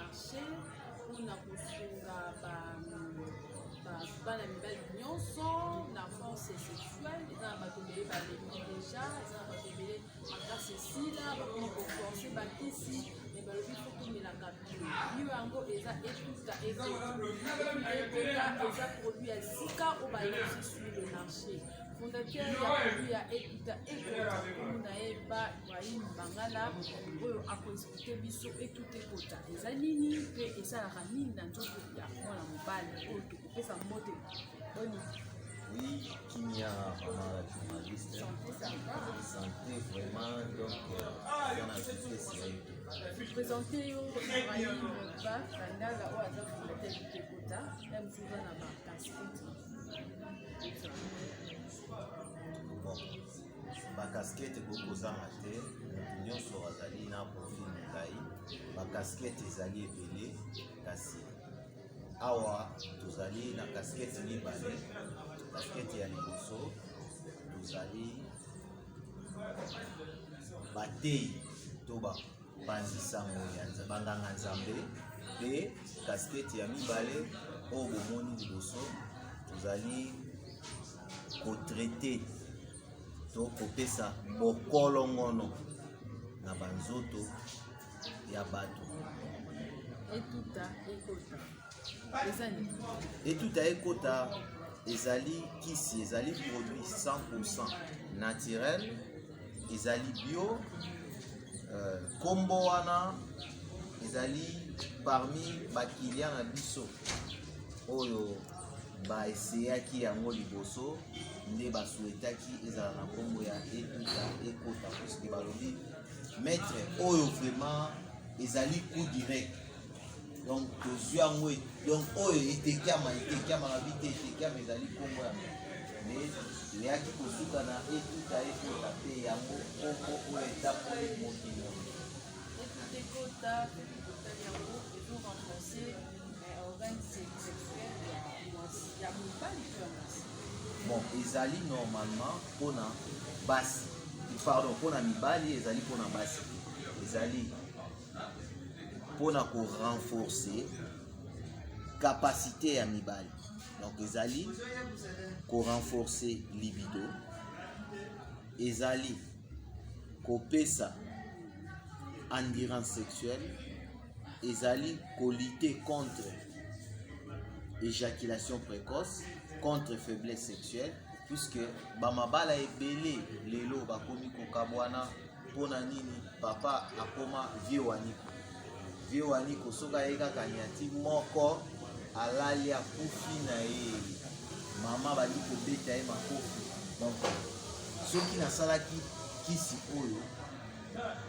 marché mpona kosunga bana mibali nyonso na force sexuelle eza na bato ebele balemi deja eza na bato ebele makasi esila bakoma koforce bakisi me balobi fo tomelaka bio yango eza etuta ekota eza produit ya sika oyo bayosi sur le marché fondateur ya produit ya etuta ekota komona ye ba Ibrahim Bangala oyo akoexplike biso etuta ekota eza nini mpe esalaka nini na nzoto ya mwana mobali oyo tokopesa mbote boni. Oui, Kimia, maman journaliste, santé vraiment, donc on a fait ça. Présenter au Ibrahim Bangala ou à la fondateur de Tekota, même souvent à ma casquette. Bon, ma casquette kokoza mate, nyonso azali na profil molai, ma casquette ezali ebele kasi awa tozali na casquette mibale. Casquette ya liboso tozali batei to bapanzisango ya banganga nzambe mpe casquette ya mibale oyo bomoni liboso tozali kotraite to kopesa bokolongono na banzoto ya bato. Etuta ekota ezali kisi, ezali produit 100% naturel, ezali bio, kombo wana ezali parmi bakilia na biso oyo baeseyaki yango liboso nde basuetaki ezala na kombo ya etuta ekota puisque balobi maître oyo vraiment ezali coup direct. Donc tozwi yango donc oyo etekiama na bite etekiama ezali kombo ya mais eyaki kosuka na etuta ekota mpe yango kombo oyo etapoli mokili etuta ekota yango ezo renforcer organe sexuel ya mobali mpe ya mwasi. Bon ezali normalement mpona basi pardon mpona mibali ezali mpona basi ezali mpona korenforcer capacité ya mibali. Donc ezali korenforcer libido, ezali kopesa endurance sexuelle, ezali kolite contre éjaculation précoce, contre faiblesse sexuelle, puisque bamabala ebele lelo bakomi kokabwana mpona nini papa akoma vieux waniko soka ye kaka nyati moko alali akufi na ye mama bali kobeta ye makofi. Donc soki nasalaki kisi oyo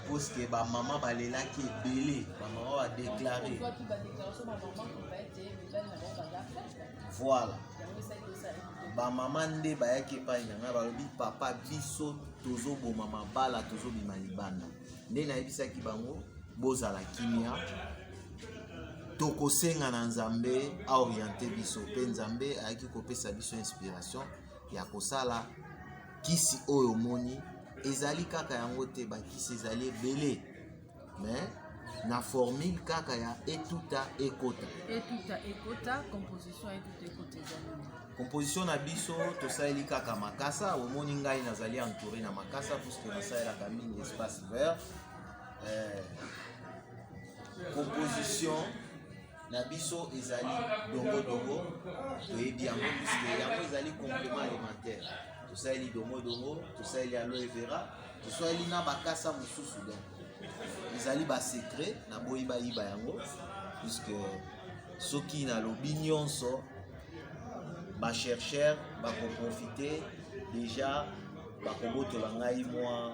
puisque bamama balelaki ebele bamama badeklare voilà bamama nde bayaki epai na ngai balobi papa biso tozoboma mabala tozobima libanda nde nayebisaki bango bozala kimia tokosenga na nzambe aoriente biso mpe nzambe ayaki kopesa biso inspiration ya kosala kisi oyo moni ezali kaka yango te bakisi ezali ebele mais na formule kaka ya etuta ekota. Etuta ekota composition etuta ekota ezali composition na biso tosaleli kaka makasa omoni ngai nazali entouré na makasa puisque nasalelaka mingi espace vert. Composition na biso ezali dongo toyebi yango puisque yango ezali complément alimentaire. Tosaleli dongo tosaleli aloe vera tosaleli na bakasa mosusu donc ezali basekret na boyi bayiba yango puisque soki nalobi nyonso bachercheur bakoprofite déjà bakobotola ngai mwa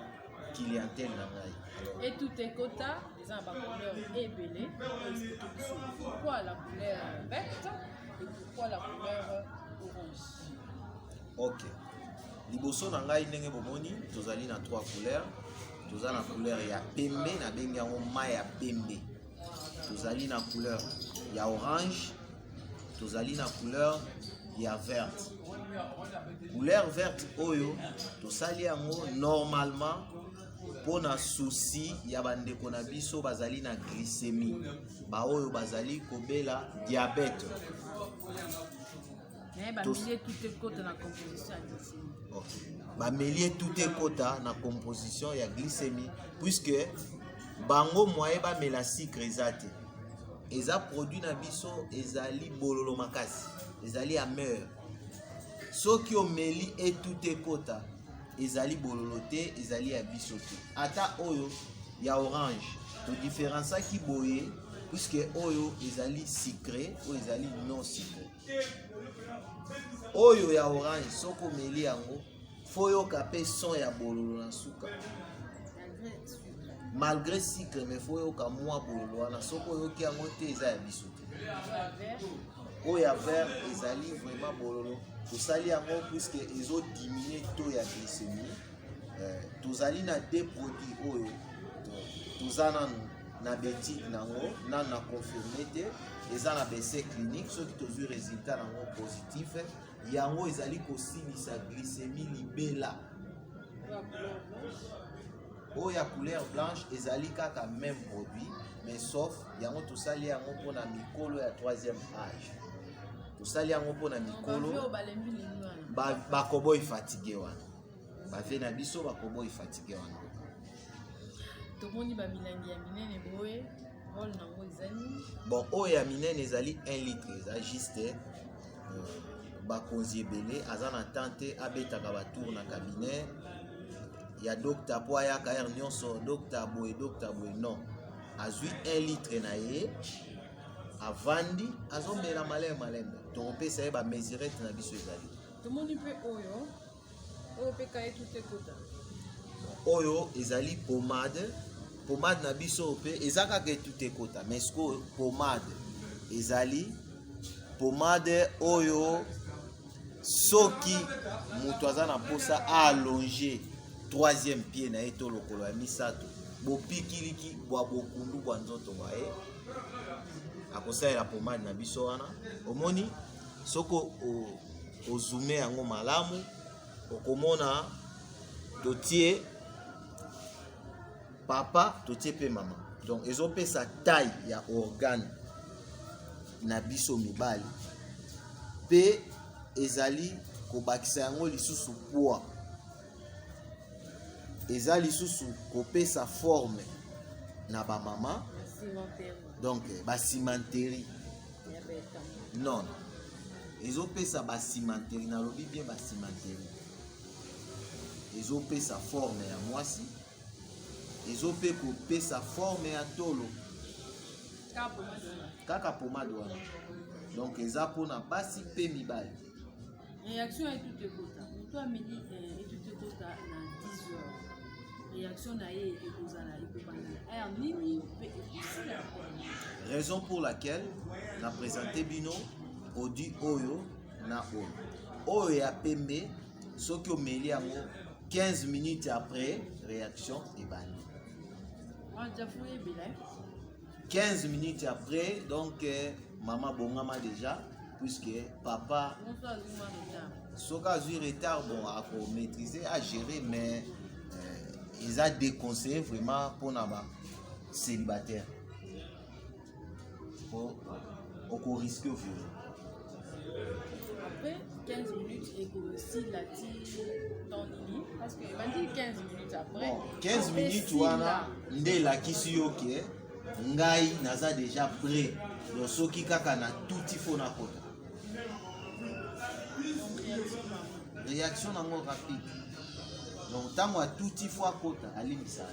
clientèle na ngai. Etuta ekota eza na bacouleur ebele. Pourquoi la couleur verte et pourquoi la couleur orange? Ok, liboso na ngai ndenge bomoni tozali na 3 couleurs. Toza na couleur ya pembe na bengi yango mai ya pembe, tozali na couleur ya orange, tozali na couleur ya verte. Couleur verte oyo tosali yango normalement pona souci ya bandeko na biso bazali na glycémie ba oyo bazali kobela diabète. Bamelier tout ekota na composition ya glycémie. Bamelier tout ekota na composition ya glycémie puisque bango moye bamela sucre eza te. Eza produit na biso ezali bololo makasi, ezali amer. Soki omeli tout ekota ezali bololo te, ezali ya biso te. Ata oyo ya orange to différence ki boye puisque oyo ezali sucré oyo ezali non sucré. Oyo ya orange soko meli yango foyo kape son ya bololo na suka malgré sucre mais foyo ka mwa bololo wana soko yoki yango te eza ya biso te. Oyo ya vert ezali vraiment bololo tosali yango puisque ezo diminuer taux ya glycémie. Tozali na deux produits oyo tozana na bétique nango na confirmé te eza na essai clinique soki tozwi résultat nango positif yango ezali kosilisa glycémie libela. Oyo ya couleur blanche ezali kaka même produit mais sauf yango tosali yango mpona mikolo ya 3e âge. Tosali yango mpona mikolo bakoboyi fatigue wana bave na biso bakoboyi fatigue wana. Tomoni bamilangi ya minene boye rôle nango ezali bon oyo ya minene ezali 1 litre eza juste bakonzi ebele aza na tante abetaka batour na cabinet ya docteur po ayaka ere nyonso docteur boye non azwi 1 litre na ye avandi azomela malembe tokopesa ye bamesurette na biso ezali. Tomoni mpe oyo pe kaye tout ekota oyo ezali pomade na biso pe eza kaka tout ekota mais siko pomade ezali pomade oyo soki moto aza na posa allongé 3e pied na ye to lokolo ya misato bopikiliki bwa bokundu bwa nzoto baye akosalela pomade na biso wana. Omoni soko ozume yango malamu okomona totie papa totie pe mama donc ezopesa taille ya organe na biso mibali pe ezali kobakisa yango lisusu poids eza lisusu kopesa forme na bamama donc basimanterie non ezopesa basimanterie nalobi bien basimanterie ezopesa forme ya mwasi ezope kopesa forme ya tolo kaka pomade wana donc eza mpona basi pe mibali. Réaction et tout ekota moto ameli tout ekota na 10 heures réaction na ye ekozala ekobanda ere nini mpe ekosila. Raison pour laquelle na présente bino produit oyo na oyo ya pembe soki omeli yango 15 minutes après réaction ebandi. 15 minutes après donc maman bongama déjà puisque papa soki azwi retard bon ako maîtriser à gérer mais ils a déconseillé vraiment pour naba célibataire pour au risque au fur. Après 15 minutes et que si la ton nini parce que il m'a dit 15 minutes après bon, 15 minutes wana nde la kisi yoke ngai naza déjà prêt donc soki kaka na tout il faut na kota réaction nango rapide donc tango a tout il faut akota alimbisa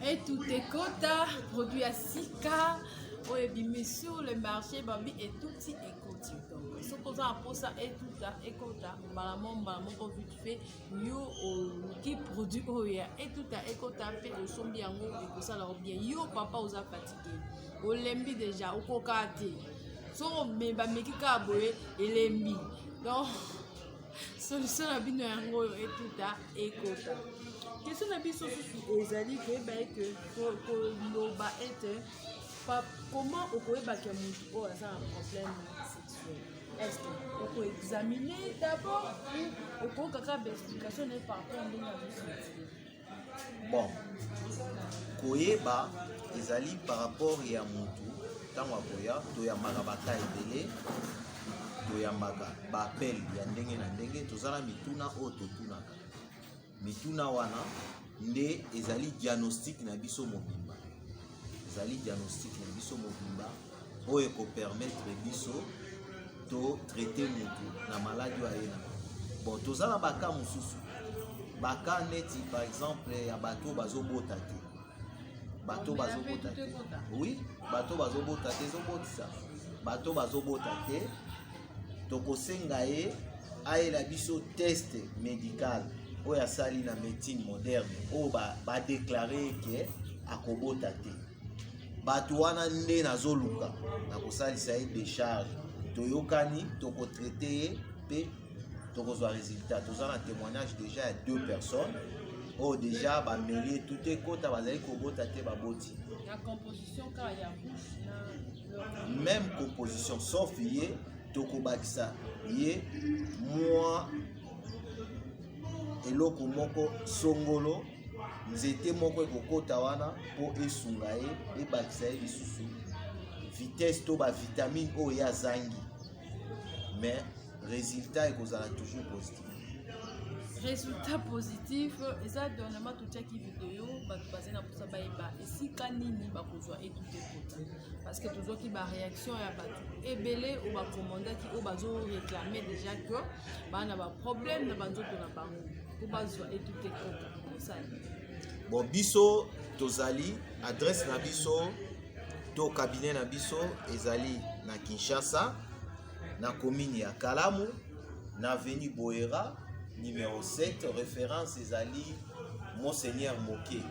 et tout ekota produit à 6K oyebi sur le marché babi et tout petit ekoti donc ce qu'on a pour ça et tout ça ekota malamon moko vite fait yo qui produit oya et tout ça ekota pe le sombi yango ekosa la bien yo papa oza fatigué olembi déjà okokate so me ba mekika boye elembi donc solution na bino yango et tout ça ekota question na biso susu ezali que ba que ko loba ete comment on peut évacuer mon corps à un problème sexuel? Est-ce qu'on peut examiner d'abord ou on peut avoir une explication par rapport à bon koyeba ezali par rapport ya mutu ntango akoya toyambaka baka ebele toyambaka baapel ya ndenge na ndenge tozala mituna oyo totunaka mituna wana nde ezali diagnostic na biso mobimba ezali diagnostic na biso mobimba oyo ekopermettre biso to traite mutu na maladi oyo ayenaka bon tozala baka mosusu baka neti par exemple ya bato bazobota te bato bazobota te oui bato bazobota te ezobotisa bato bazobota te tokosenga ye ayela biso test médical oyo asali na médecine moderne oyo badeklare ke akobota te bato wana nde nazoluka na kosalisa ye décharge toyokani tokotraite ye mpe tokozwa résultat toza na témoignage déjà ya 2 personnes oyo déjà bamerie tout ekota bazali kobota te baboti même composition sauf ye tokobakisa ye mwa eloko moko songolo nzete moko ekokota wana mpo esunga ye ebakisa ye lisusu vitesse to bavitamine oyo ye azangi mais résultat ekozala toujours positif. Résultat positif, eza dernièrement totiaki vidéo bato bazali na posa bayeba esika nini bakozwa etute kota parce que tozwaki baréaction ya bato ebele oyo bakomandaki oyo bazoréclame déjà que baa na baproblème na banzoto na bango po bazwa etute kota kosali bon biso tozali adresse na biso to cabinet na biso ezali na Kinshasa na commune ya Kalamu na avenue Boera numéro 7 référence ezali Monseigneur Moké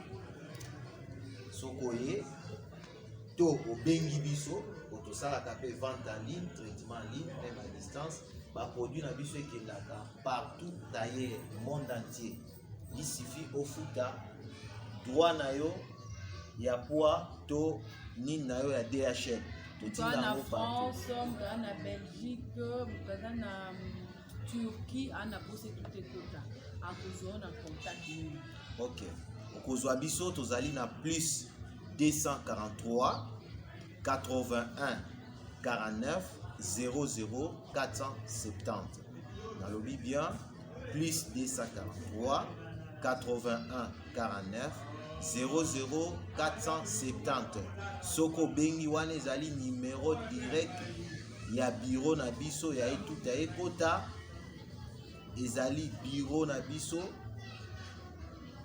sokoye to obengi biso otosalaka pe vente en ligne traitement en ligne même à distance baproduit na biso ekendaka partout d'ailleurs monde entier il suffit ofuta droit na yo ya poids to nini na yo ya DHL totinda ngo France na Belgique na Turquie ana pose tout ekota akozwa na contact nini ok okozwa biso tozali na plus 243 81 49 00 470 nalobi bien plus 243 81 49 00 470 soko bengi wana ezali numéro direct ya bureau na biso ya etuta ekota ezali bureau na biso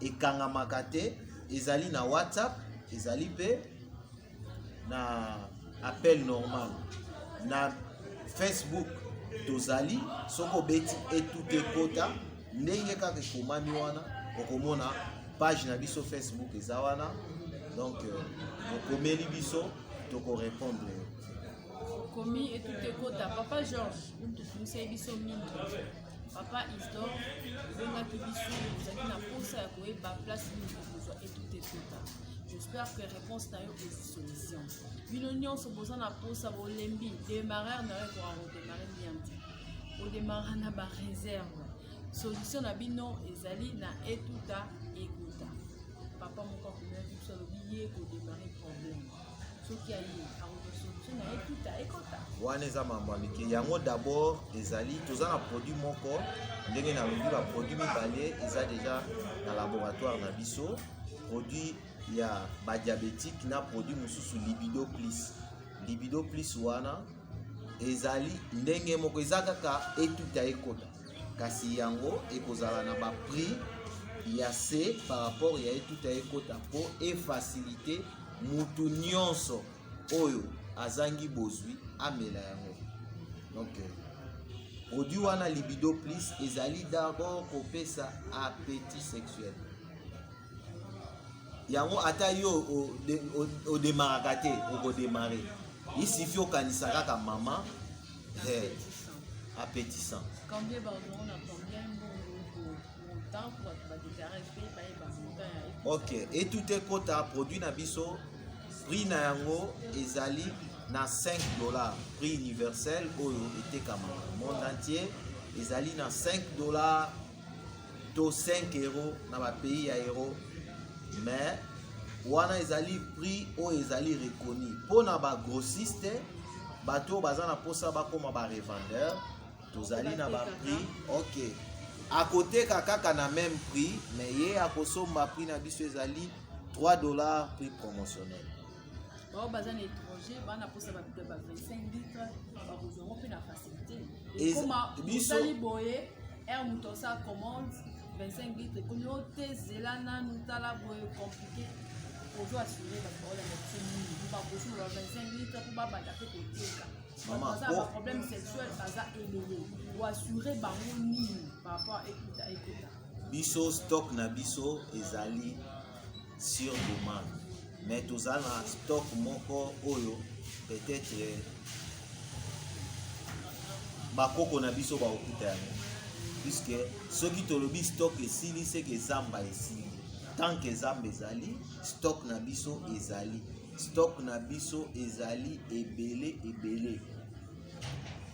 ekangamaka te ezali na WhatsApp ezali pe na appel normal na Facebook tozali soko beti etuta ekota ndenge kaka ekomami wana okomona page na biso Facebook eza wana donc okomeli biso tokorépondre komi etute ekota papa Georges tutumisai biso mingi papa Isdor obengaki biso ozali na posa ya koyeba place nini okozwa etute ekota j'espère que réponse na yo ezi solution bino nyonso boza na posa bolembi démarrer na yo ekoka kodémarre bien te odémarre na baréserve solution na bino ezali na etuta ekota papa moko akomaki biso alobi ye kodémarre problème soki aye akoka solution na etuta ekota wana eza mambo ya mike yango d'abord ezali toza na produit moko ndenge nalobi baproduit mibale eza déjà na laboratoire na biso produit ya badiabétique na produit mosusu libido plus wana ezali ndenge moko eza kaka etuta ekota kasi yango ekozala na baprix ya se par rapport ya etuta ekota mpo efacilité mutu nyonso oyo azangi bozwi amela yango donc produit wana libido plus ezali d'abord kopesa appétit sexuel yango ata yo odemaraka te okodemare il suffit okanisa kaka mama appétissant combien bazona combien montant pour badéclarer ok etute ekota produit na biso prix na yango ezali na $5 prix universel oyo etekama monde entier ezali na $5 to 5 € na bapays ya euro mais wana ezali prix oyo ezali reconnu mpona bagrossiste bato baza na posa bakoma barevendeur tozali na baprix ok akoteka kaka na même prix mais ye akosomba prix na biso ezali $3 prix promotionnel. Bao baza na étranger bana posa ba 25 litres ba kozongo pe na facilité koma bizali boye muto sa commande 25 litres comme yote zelana nutala boye compliqué pour assurer parce que la médecine pas besoin de 25 litres pour ba taper côté maman ça un problème sexuel ça élevé ou assurer bango nini par rapport à écoute biso stock na biso ezali sur demande mais tozala na stock moko oyo peut-être bakoko na biso baokuta yango puisque soki tolobi stock esili c'est que zamba esili tant que zamba ezali stock na biso ezali stock na biso ezali ebele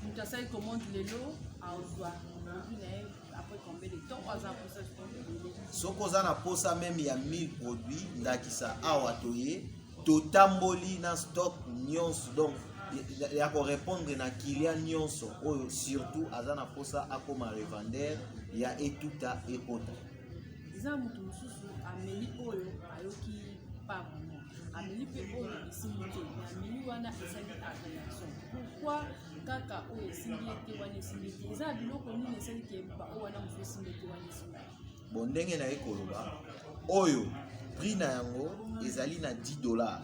mutu asali commande lelo azwa après combien de temps aza posa soki oza na posa même ya 1000 produits ndakisa awa toye totamboli na stock nyonso donc ya korépondre na client nyonso oyo surtout aza na posa akoma revendeur ya etuta ekota eza mutu mosusu ameli oyo ayoki pas vraiment ameli mpe oyo esimbi te ameli wana ezali agréation pourquoi kaka oyo esimbi ete wana esimbi te eza biloko nini esali ke oyo wana mosusu esimbi ete wana esimbi bon ndenge na ye koloba oyo prix na yango ezali na $10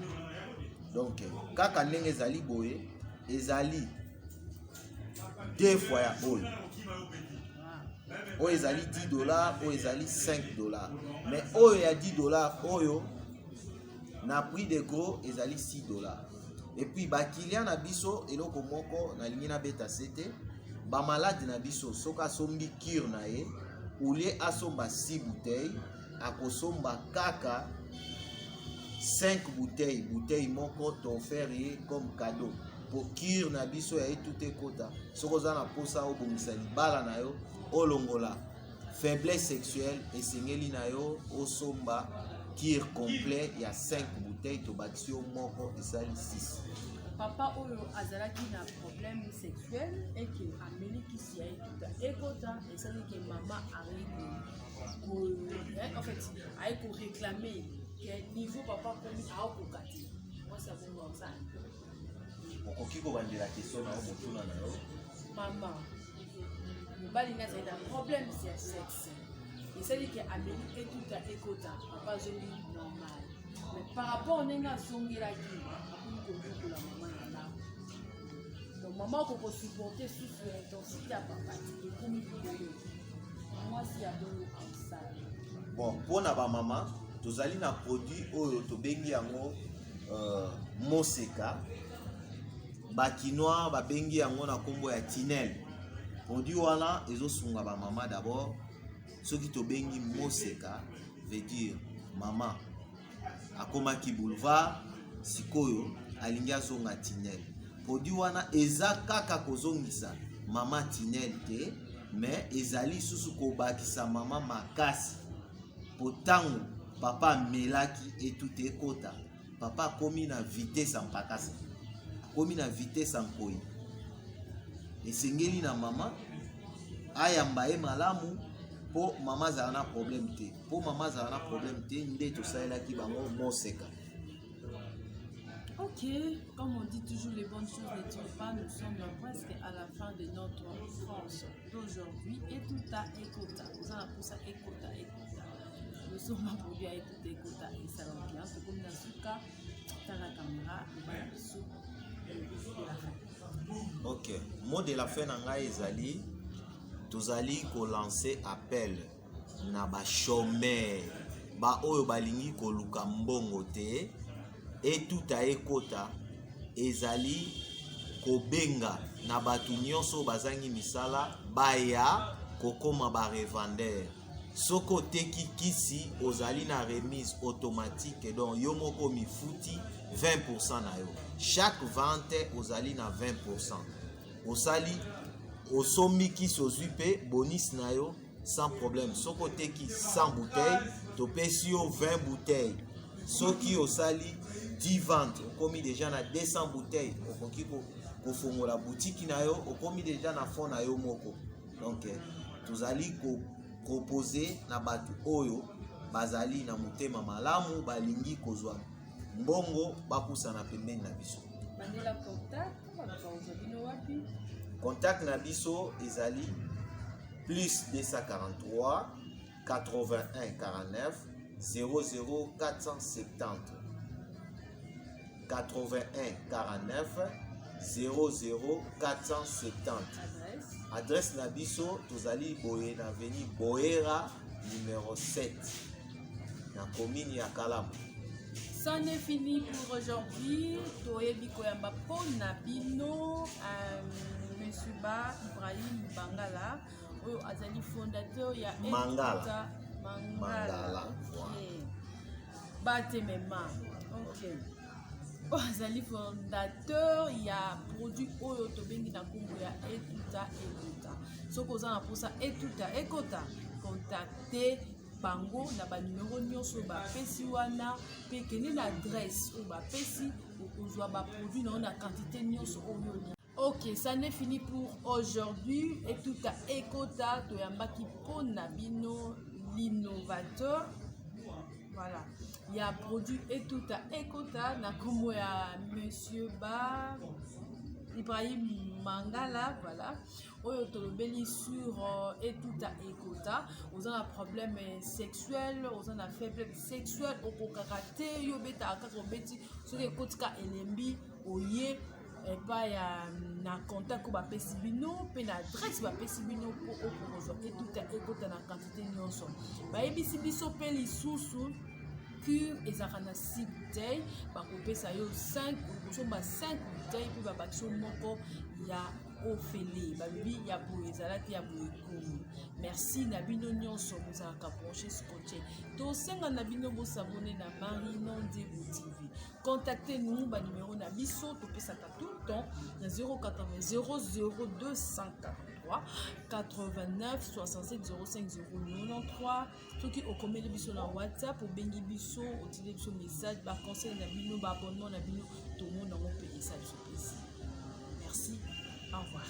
donc kaka ndenge ezali boye ezali 2 fois ya oyo oyo ezali $10 oyo ezali $5 mais oyo ya $10 oyo na prix de gros ezali $6 et puis bakilia na biso eloko moko nalingi nabeta sete bamalade na biso soki asombi cure na ye olie asomba 6 bouteilles akosomba kaka 5 bouteilles moko tofere ye comme cadeau pour cure na biso ya etute ekota soki oza na posa obongisa libala na yo olongola faiblesse sexuelle esengeli na yo osomba cure complet ya 5 bouteilles tobakisi yo moko esali 6. Papa oyo azalaki na problème sexuel et que ameli kisi ya etuta ekota esali ke mama arrive en fait aye ko réclamer que niveau papa komi aokokati moi ça bon ça okoki kobandela question na yo motuna na yo mama mobali nga azali na problème ya sexe esali ke ameli etuta ekota papa azongi normal mais par rapport ndenge asongelaki akomi kobukola mama na ndako donc mama okoko supporter susu ya intensité ya papa ekomi boye mwasi ya bongo amsala bon mpona bamama tozali na produit oyo tobengi yango moseka bakinois babengi yango na nkombo ya tinel produit wana ezosunga bamama d'abord soki tobengi moseka veut dire mama akomaki boulevard sikoyo alingi azonga tinel produit wana eza kaka kozongisa mama tinel te mais ezali susu kobakisa mama makasi potango papa amelaki etute ekota papa akomi na vitesse ampakasa akomi na vitesse ankoi esengeli na mama ayamba ye malamu po mama azala na problème te po mama azala na problème te nde tosalelaki bango moseka. Ok, comme on dit toujours, les bonnes choses ne durent pas. Nous sommes presque à la fin de notre France d'aujourd'hui. Et tout à écouter. Nous allons pour ça écouter. Nous sommes produits à écouter et ça va bien. C'est comme dans ce cas, dans la caméra, ok, mot de la fin nanga ezali tozali ko lancer appel na ba chômeur ba oyo balingi ko luka mbongo te etuta ekota ezali kobenga na batu nyonso bazangi misala baya kokoma ba revendeur soko teki kisi ozali na remise automatique donc yo moko mifuti 20% na yo chaque vente ozali na 20% osali osombi kisi ozwi pe bonus na yo sans problème. Soko teki 100 bouteilles, topesi yo 20 bouteilles. Soki osali 10 ventes, okomi déjà na 200 bouteilles. Okoki ko fongola boutique na yo, okomi déjà na fond na yo moko. Donc tozali ko proposer na batu oyo bazali na motema malamu balingi kozwa mbongo bakusana pembeni na biso. Bandela contact contact na biso ezali plus 243 81 49 00 470 81 49 00 470. Adresse na biso tozali boye na avenue Boera numéro 7 na commune ya Kalamu. Ça n'est fini pour aujourd'hui. Toyebi koyamba pona bino Monsieur Ba Ibrahim Bangala, azali fondateur ya Mangala. Batemema. OK. Azali fondateur ya produit oyo tobengi na kombo ya Etuta Ekota. Soko za na posa Etuta Ekota, contacter bango na ba numéro nyonso ba pesi wana pe kene na adresse ou ba pesi okozwa ba produit na quantité nyonso oyo. OK, ça n'est fini pour aujourd'hui. Etuta Ekota toyambaki pona bino l'innovateur. Voilà. Il y a produit Etuta Ekota na kombo ya Monsieur Ba Ibrahim Mangala, voilà. Oyo tolobeli sur Etuta Ekota, aux un problème sexuel, aux un faiblesse sexuelle, au kokakate, yo beta akako beti, so ke kotika elembi oye pa ya na contact ko ba pesi bino, pe na adresse ba pesi bino po okozo Etuta Ekota na quantité nyonso. Ba ebisi biso pe lisusu cure ezaka na 6 bouteilles, bakopesa yo 5 bouteilles puis babakso moko ya ofele babi ya boye ezalaki ya boye komi. Merci na bino nyonso bozalaka branché scotché. Tosenga na bino bosabone na Marie-Nonde-Bo TV. Contactez-nous ba numéro na biso topesaka tout le temps na 080 00243 89 67 05 093. Soki okomeli biso na WhatsApp obengi biso otile biso message ba conseil na bino ba abonnement na bino to mona mo pe ça. Merci. Au revoir.